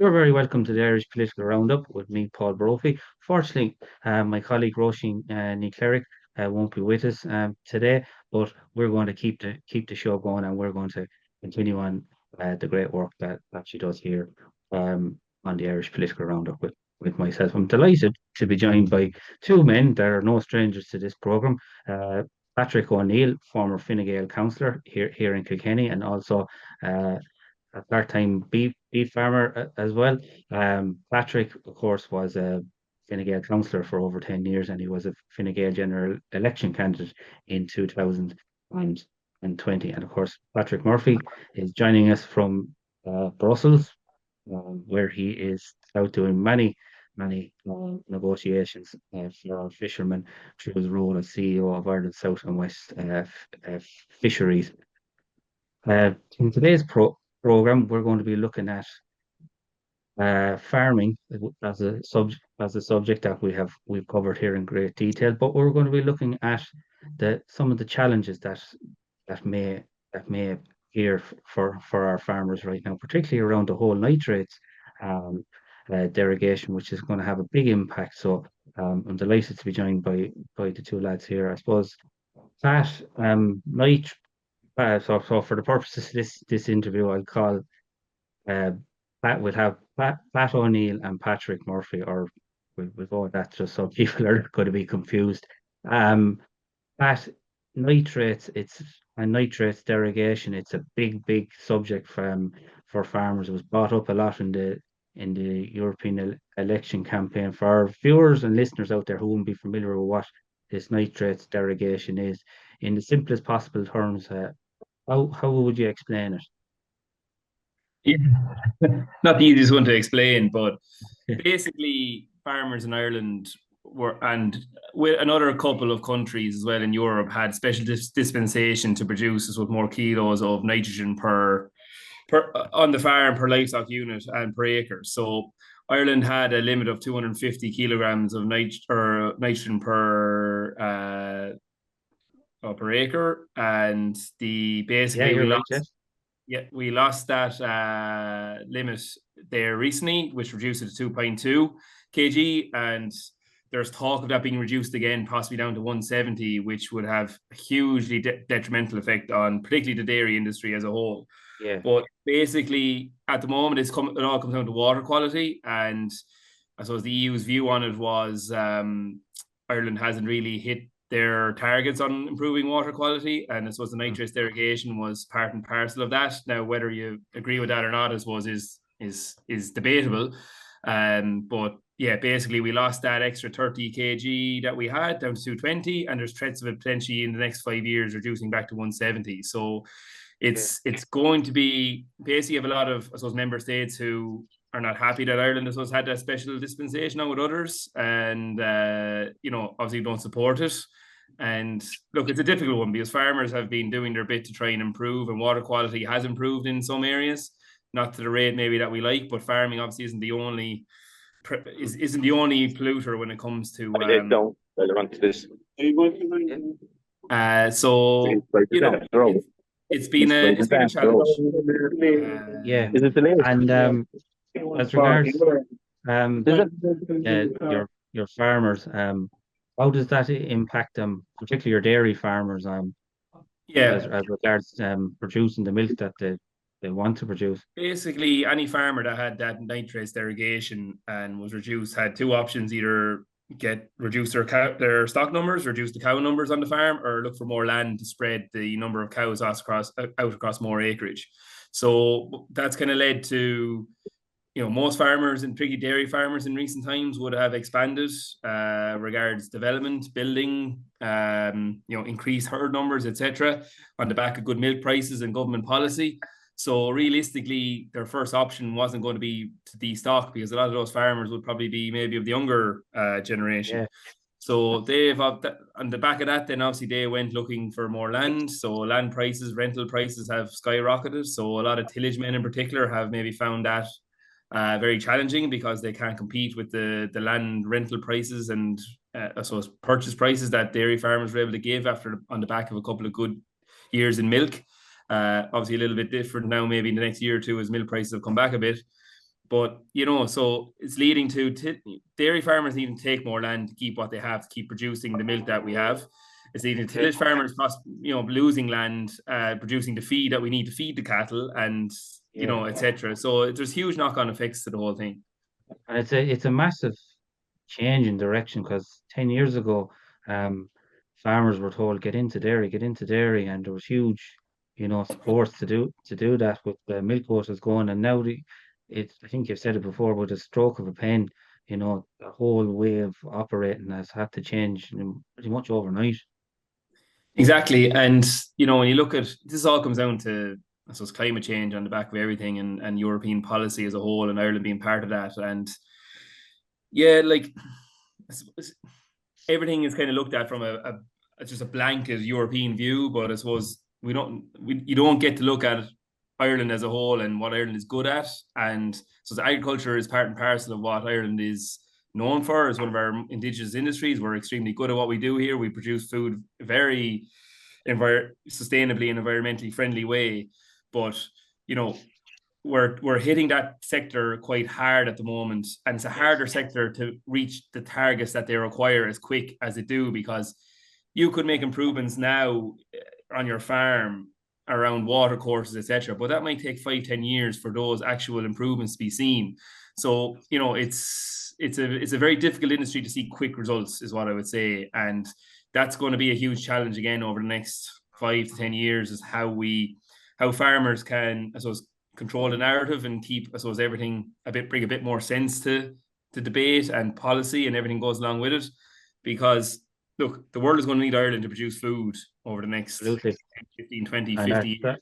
You're very welcome to the Irish Political Roundup with me, Paul Brophy. Fortunately, my colleague Roisin Cleric won't be with us today, but we're going to keep the show going, and we're going to continue on the great work that she does here on the Irish Political Roundup with myself. I'm delighted to be joined by two men that are no strangers to this programme. Patrick O'Neill, former Fine Gael councillor here in Kilkenny, and also uh, a part-time beef farmer as well. Patrick, of course, was a Fine Gael councillor for over 10 years, and he was a Fine Gael general election candidate in 2020. And of course, Patrick Murphy is joining us from Brussels, where he is out doing many negotiations for our fishermen through his role as CEO of Ireland South and West Fisheries. In today's program, we're going to be looking at farming as a subject that we've covered here in great detail. But we're going to be looking at some of the challenges that may appear for our farmers right now, particularly around the whole nitrates um, derogation, which is going to have a big impact. So I'm delighted to be joined by the two lads here. I suppose Pat, so for the purposes of this interview, I'll call uh, we'll have Pat O'Neill and Patrick Murphy, or we'll go with that just so people are going to be confused. Um, Pat, nitrates derogation. It's a big subject for farmers. It was brought up a lot in the European election campaign. For our viewers and listeners out there who wouldn't be familiar with what this nitrates derogation is, in the simplest possible terms, how would you explain Yeah, not the easiest one to explain, but it? basically, farmers in Ireland and with another couple of countries as well in Europe, had special dispensation to produce us with more kilos of nitrogen per on the farm per livestock unit and per acre. So Ireland had a limit of 250 kilograms of nitrogen per acre, and the Yeah, basically we you're right. lost. Yeah, we lost that limit there recently, which reduced it to 2.2 kg. And there's talk of that being reduced again, possibly down to 170, which would have a hugely detrimental effect on particularly the dairy industry as a whole. Yeah. But basically, at the moment, it all comes down to water quality. And I suppose the EU's view on it was Ireland hasn't really hit their targets on improving water quality, and I suppose the Mm. nitrates derogation was part and parcel of that. Now, whether you agree with that or not, I suppose is debatable. But yeah, basically we lost that extra 30 kg that we had down to 220, and there's threats of it potentially in the next 5 years reducing back to 170. So Yeah. it's going to be basically have a lot of, I suppose, member states who are not happy that Ireland, I suppose, had that special dispensation on with others, and obviously don't support it. And look, it's a difficult one because farmers have been doing their bit to try and improve, and water quality has improved in some areas, not to the rate maybe that we like. But farming obviously isn't the only polluter when it comes to I did don't relevant to this. Yeah. so it's been a challenge. Yeah. Is it the latest? And as regards um Is it? your farmers, how does that impact them, particularly your dairy farmers, Yeah, as regards producing the milk that they want to produce? basically any farmer that had that nitrates derogation and was reduced had two options: either reduce their stock numbers, reduce the cow numbers on the farm, or look for more land to spread the number of cows out across more acreage. So that's kind of led to, most farmers, and particularly dairy farmers in recent times, would have expanded regards development, building, increased herd numbers, etc., on the back of good milk prices and government policy. So realistically, their first option wasn't going to be to destock, because a lot of those farmers would probably be maybe of the younger generation. Yeah. So they've on the back of that, then obviously they went looking for more land. So land prices, rental prices have skyrocketed. So a lot of tillage men in particular have maybe found that very challenging, because they can't compete with the land rental prices and I suppose purchase prices that dairy farmers were able to give on the back of a couple of good years in milk. Obviously, a little bit different now, maybe in the next year or two, as milk prices have come back a bit. But so it's leading to dairy farmers needing to take more land to keep what they have, to keep producing the milk that we have. It's leading to tillage farmers, losing land, producing the feed that we need to feed the cattle, and etc. So there's huge knock-on effects to the whole thing. And it's a massive change in direction, because 10 years ago, farmers were told get into dairy, and there was huge, supports to do that with the milk quotas going. And now I think you've said it before, with a stroke of a pen, the whole way of operating has had to change pretty much overnight. Exactly. And when you look at this, all comes down to, I suppose, climate change on the back of everything, and European policy as a whole, and Ireland being part of that. And yeah, like, I suppose everything is kind of looked at from just a blanket European view, but I suppose you don't get to look at Ireland as a whole and what Ireland is good at. And so agriculture is part and parcel of what Ireland is known for, as one of our indigenous industries. We're extremely good at what we do here. We produce food very sustainably and environmentally friendly way. But we're hitting that sector quite hard at the moment, and it's a harder sector to reach the targets that they require as quick as they do, because you could make improvements now on your farm around water courses, etc., but that might take 5-10 years for those actual improvements to be seen. So it's a very difficult industry to see quick results, is what I would say. And that's going to be a huge challenge again over the next 5 to 10 years, is how farmers can, I suppose, control the narrative and keep, I suppose, everything bring a bit more sense to debate and policy, and everything goes along with it. Because look, the world is going to need Ireland to produce food over the next 15, 20, 50 years.